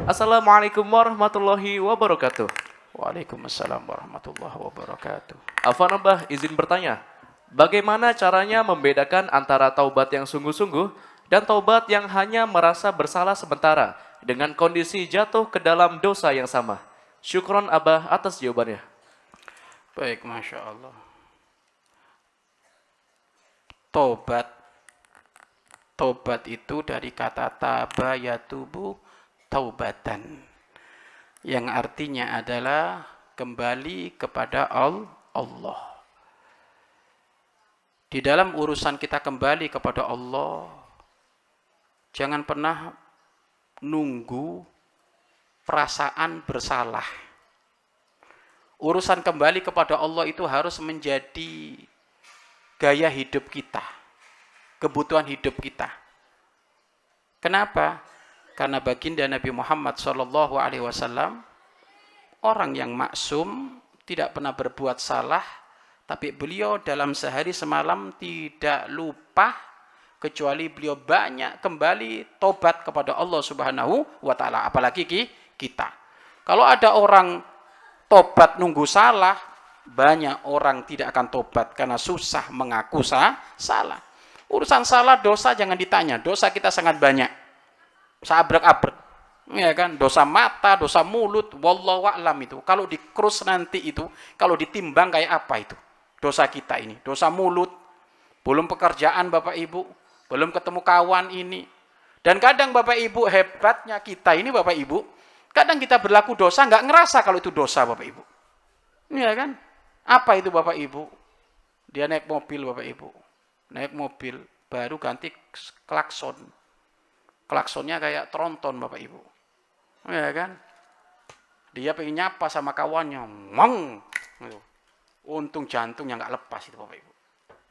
Assalamualaikum warahmatullahi wabarakatuh. Waalaikumsalam warahmatullahi wabarakatuh. Afwan Abah, izin bertanya. Bagaimana caranya membedakan antara taubat yang sungguh-sungguh dan taubat yang hanya merasa bersalah sementara dengan kondisi jatuh ke dalam dosa yang sama? Syukron Abah atas jawabannya. Baik, Masya Allah. Tobat. Tobat itu dari kata taba yatubu taubatan. Yang artinya adalah kembali kepada Allah. Di dalam urusan kita kembali kepada Allah, jangan pernah nunggu perasaan bersalah. Urusan kembali kepada Allah itu harus menjadi gaya hidup kita, kebutuhan hidup kita. Kenapa? Karena baginda Nabi Muhammad SAW orang yang maksum, tidak pernah berbuat salah, tapi beliau dalam sehari semalam tidak lupa, kecuali beliau banyak kembali tobat kepada Allah Subhanahu wa Ta'ala. Apalagi kita. Kalau ada orang tobat nunggu salah, banyak orang tidak akan tobat karena susah mengaku salah. Urusan salah dosa jangan ditanya, dosa kita sangat banyak. Seabrek-abrek. Ya kan, dosa mata, dosa mulut, wallahu a'lam itu. Kalau dikrus nanti itu, kalau ditimbang kayak apa itu? Dosa kita ini, dosa mulut, belum pekerjaan Bapak Ibu, belum ketemu kawan ini. Dan kadang Bapak Ibu, hebatnya kita ini Bapak Ibu, kadang kita berlaku dosa nggak ngerasa kalau itu dosa Bapak Ibu. Iya kan? Apa itu Bapak Ibu? Dia naik mobil Bapak Ibu. Naik mobil, baru ganti klakson. Klaksonnya kayak tronton Bapak Ibu. Ya kan? Dia pengen nyapa sama kawannya. Mong. Untung jantungnya nggak lepas itu Bapak Ibu.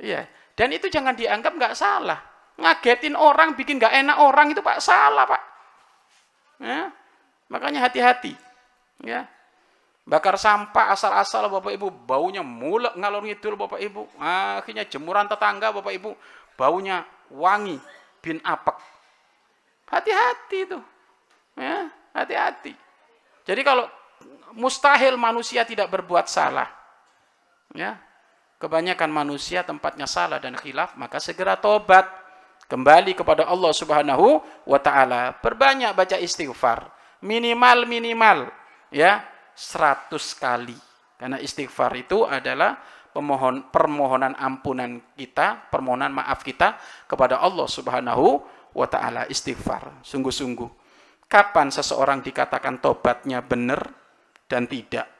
Iya. Dan itu jangan dianggap nggak salah. Ngagetin orang, bikin nggak enak orang itu Pak salah Pak. Ya. Makanya hati-hati. Ya. Bakar sampah asal-asal Bapak Ibu, baunya mulek ngalor ngidul Bapak Ibu. Akhirnya jemuran tetangga Bapak Ibu, baunya wangi bin apek. Hati-hati itu. Ya, hati-hati. Jadi kalau mustahil manusia tidak berbuat salah. Ya. Kebanyakan manusia tempatnya salah dan khilaf, maka segera tobat. Kembali kepada Allah Subhanahu wa Ta'ala. Perbanyak baca istighfar. Minimal ya 100 kali. Karena istighfar itu adalah permohonan ampunan kita, permohonan maaf kita kepada Allah Subhanahu wa Ta'ala. Istighfar, sungguh-sungguh. Kapan seseorang dikatakan tobatnya benar dan tidak?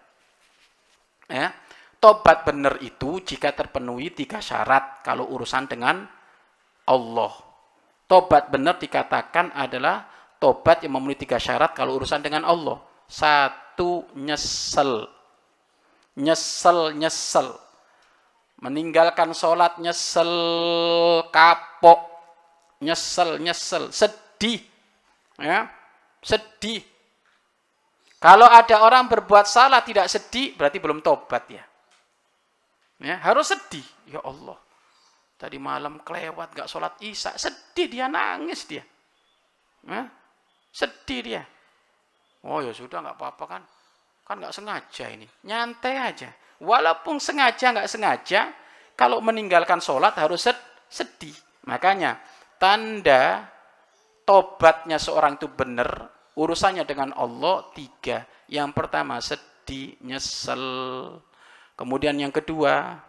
Ya, tobat benar itu jika terpenuhi 3 syarat kalau urusan dengan Allah. Tobat benar dikatakan adalah tobat yang memenuhi 3 syarat kalau urusan dengan Allah. 1, nyesel. Nyesel. Meninggalkan sholat nyesel, kapok. Nyesel, sedih. Ya, sedih. Kalau ada orang berbuat salah tidak sedih, berarti belum tobat ya. Ya, harus sedih. Ya Allah, tadi malam kelewat gak sholat isya, sedih dia, nangis dia. Ya, sedih dia. Oh ya sudah gak apa-apa kan gak sengaja ini, nyantai aja. Walaupun sengaja gak sengaja, kalau meninggalkan sholat harus sedih. Makanya tanda tobatnya seorang itu benar, urusannya dengan Allah 3. Yang pertama sedih, nyesel. Kemudian yang kedua,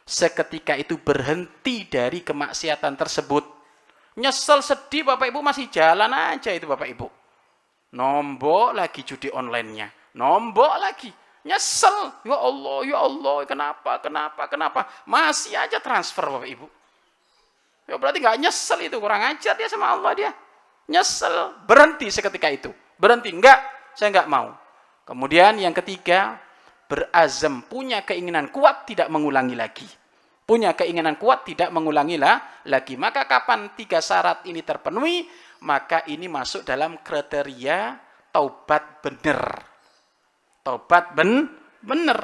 seketika itu berhenti dari kemaksiatan tersebut. Nyesel, sedih Bapak Ibu masih jalan aja itu Bapak Ibu. Nombok lagi judi online-nya. Nombok lagi. Nyesel. Ya Allah, kenapa? Masih aja transfer Bapak Ibu. Ya berarti nggak nyesel itu, kurang ajar dia sama Allah dia. Nyesel, berhenti seketika itu. Berhenti, enggak, saya enggak mau. Kemudian yang ketiga, berazam, punya keinginan kuat tidak mengulangi lagi. Punya keinginan kuat tidak mengulangi lagi. Maka kapan 3 syarat ini terpenuhi, maka ini masuk dalam kriteria taubat benar. Taubat benar.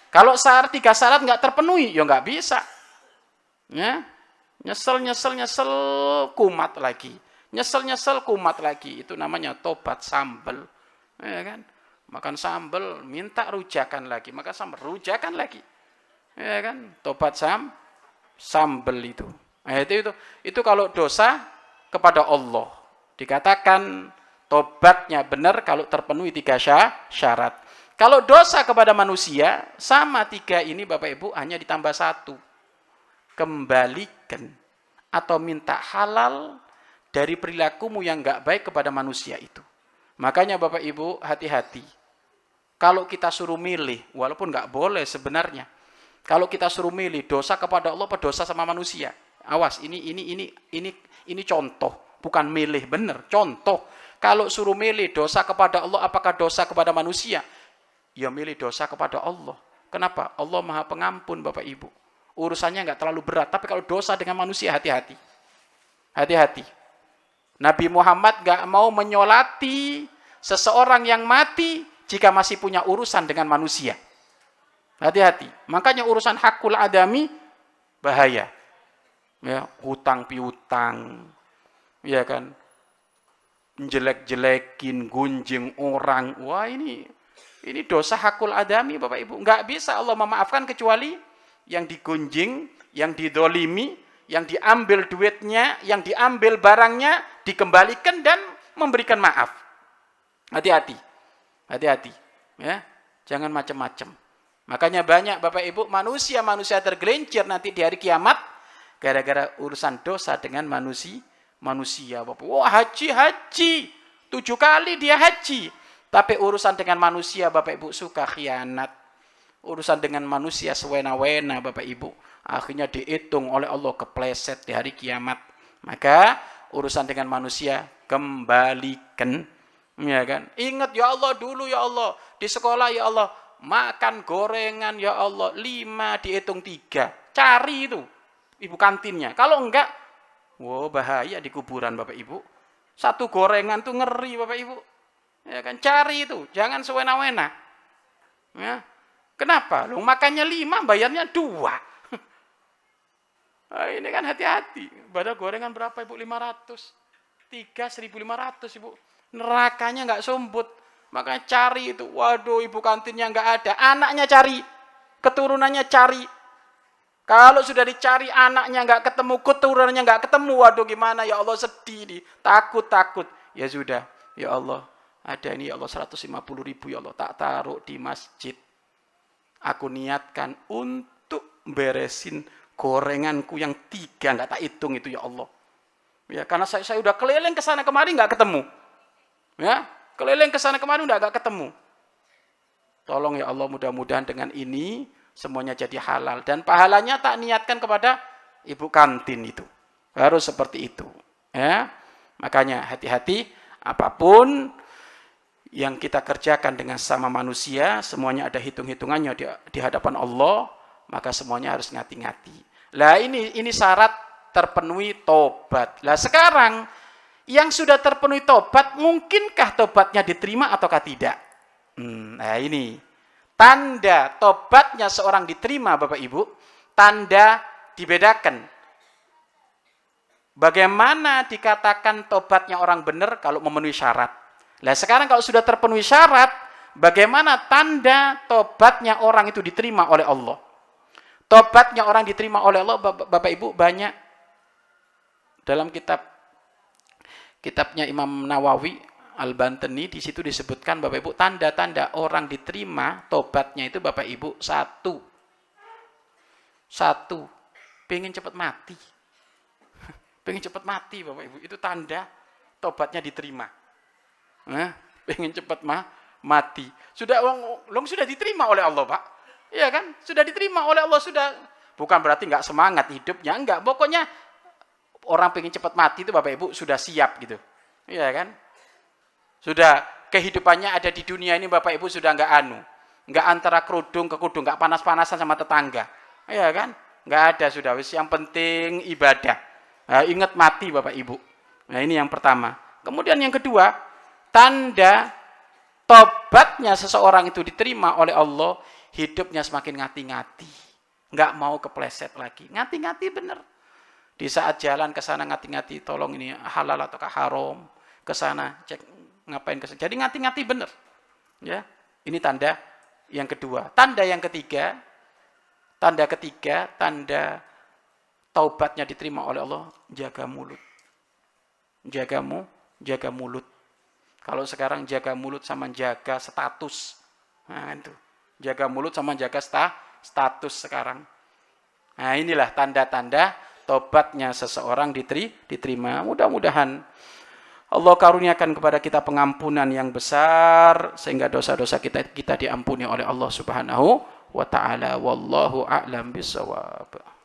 Kalau 3 syarat enggak terpenuhi, ya enggak bisa. Ya. Nyesel, kumat lagi. Nyesel-nyesel kumat lagi. Itu namanya tobat sambel. Ya kan? Makan sambel, minta rujakan lagi. Makan sambel, rujakan lagi. Ya kan? Tobat sambel itu. Nah, itu kalau dosa kepada Allah. Dikatakan tobatnya benar kalau terpenuhi 3 syarat. Kalau dosa kepada manusia, sama 3 ini Bapak Ibu hanya ditambah 1. Kembalikan atau minta halal dari perilakumu yang enggak baik kepada manusia itu. Makanya Bapak Ibu hati-hati. Kalau kita suruh milih, walaupun enggak boleh sebenarnya. Kalau kita suruh milih dosa kepada Allah atau dosa sama manusia. Awas, ini contoh, bukan milih, benar, contoh. Kalau suruh milih dosa kepada Allah apakah dosa kepada manusia? Ya milih dosa kepada Allah. Kenapa? Allah Maha Pengampun Bapak Ibu. Urusannya enggak terlalu berat, tapi kalau dosa dengan manusia hati-hati. Hati-hati. Nabi Muhammad enggak mau menyolati seseorang yang mati jika masih punya urusan dengan manusia. Hati-hati. Makanya urusan hakul adami bahaya. Ya, hutang piutang. Ya kan? Jelek-jelekin, gunjing orang. Wah, ini dosa hakul adami Bapak Ibu. Enggak bisa Allah memaafkan kecuali yang digunjing, yang didolimi, yang diambil duitnya, yang diambil barangnya, dikembalikan dan memberikan maaf. Hati-hati. Hati-hati. Ya, jangan macam-macam. Makanya banyak Bapak Ibu manusia tergelincir nanti di hari kiamat gara-gara urusan dosa dengan manusia. Bapak. Wah, haji. 7 kali dia haji. Tapi urusan dengan manusia Bapak Ibu suka khianat. Urusan dengan manusia sewena-wena Bapak Ibu. Akhirnya dihitung oleh Allah kepleset di hari kiamat. Maka urusan dengan manusia kembalikan. Ya kan? Ingat ya Allah dulu ya Allah. Di sekolah ya Allah. Makan gorengan ya Allah 5 dihitung 3. Cari itu ibu kantinnya. Kalau enggak, wow bahaya di kuburan Bapak Ibu. 1 gorengan tuh ngeri Bapak Ibu. Ya kan, cari itu, jangan sewena-wena. Ya. Kenapa? Lu makannya 5, bayarnya 2. Nah, ini kan hati-hati. Padahal gorengan berapa Ibu? 500. 1.500 Ibu. Nerakanya enggak sumbut. Makanya cari itu. Waduh, ibu kantinnya enggak ada. Anaknya cari. Keturunannya cari. Kalau sudah dicari anaknya enggak ketemu, keturunannya enggak ketemu. Waduh, gimana ya Allah, sedih nih. Takut. Ya sudah. Ya Allah, ada ini ya Allah 150.000 ya Allah. Tak taruh di masjid. Aku niatkan untuk beresin gorenganku yang 3. Enggak tak hitung itu ya Allah. Ya, karena saya udah keliling ke sana kemari enggak ketemu. Ya. Keliling ke sana kemari udah agak ketemu. Tolong ya Allah, mudah-mudahan dengan ini semuanya jadi halal. Dan pahalanya tak niatkan kepada ibu kantin itu. Harus seperti itu. Ya. Makanya hati-hati, apapun yang kita kerjakan dengan sama manusia, semuanya ada hitung-hitungannya di hadapan Allah, maka semuanya harus ngati-ngati. Lah ini syarat terpenuhi tobat. Lah sekarang yang sudah terpenuhi tobat, mungkinkah tobatnya diterima ataukah tidak? Nah ini, tanda tobatnya seorang diterima Bapak Ibu, tanda dibedakan. Bagaimana dikatakan tobatnya orang benar kalau memenuhi syarat? Nah sekarang kalau sudah terpenuhi syarat, bagaimana tanda tobatnya orang itu diterima oleh Allah? Tobatnya orang diterima oleh Allah, Bapak Ibu, banyak. Dalam kitabnya Imam Nawawi Al-Bantani, di situ disebutkan Bapak Ibu, tanda-tanda orang diterima tobatnya itu Bapak Ibu, 1, pengen cepat mati. Pengen cepat mati Bapak Ibu, itu tanda tobatnya diterima. Nah, pengen cepat mati. Sudah sudah diterima oleh Allah, Pak. Iya kan? Sudah diterima oleh Allah, sudah. Bukan berarti enggak semangat hidupnya, enggak. Pokoknya orang pengen cepat mati itu Bapak Ibu sudah siap gitu. Iya kan? Sudah kehidupannya ada di dunia ini Bapak Ibu sudah enggak enggak antara kerudung ke kerudung, enggak panas-panasan sama tetangga. Iya kan? Enggak ada sudah. Yang penting ibadah. Nah, ingat mati Bapak Ibu. Nah, ini yang pertama. Kemudian yang kedua, tanda tobatnya seseorang itu diterima oleh Allah, hidupnya semakin ngati-ngati. Enggak mau kepleset lagi. Ngati-ngati bener. Di saat jalan ke sana ngati-ngati, tolong ini halal ataukah haram, ke sana cek ngapain ke sana. Jadi ngati-ngati benar. Ya. Ini tanda yang kedua. Tanda yang ketiga, tanda taubatnya diterima oleh Allah, jaga mulut. Jaga mulut. Kalau sekarang jaga mulut sama jaga status. Nah, itu. Jaga mulut sama jaga status sekarang. Nah, inilah tanda-tanda tobatnya seseorang diterima. Mudah-mudahan Allah karuniakan kepada kita pengampunan yang besar sehingga dosa-dosa kita diampuni oleh Allah Subhanahu wa taala. Wallahu a'lam bishawab.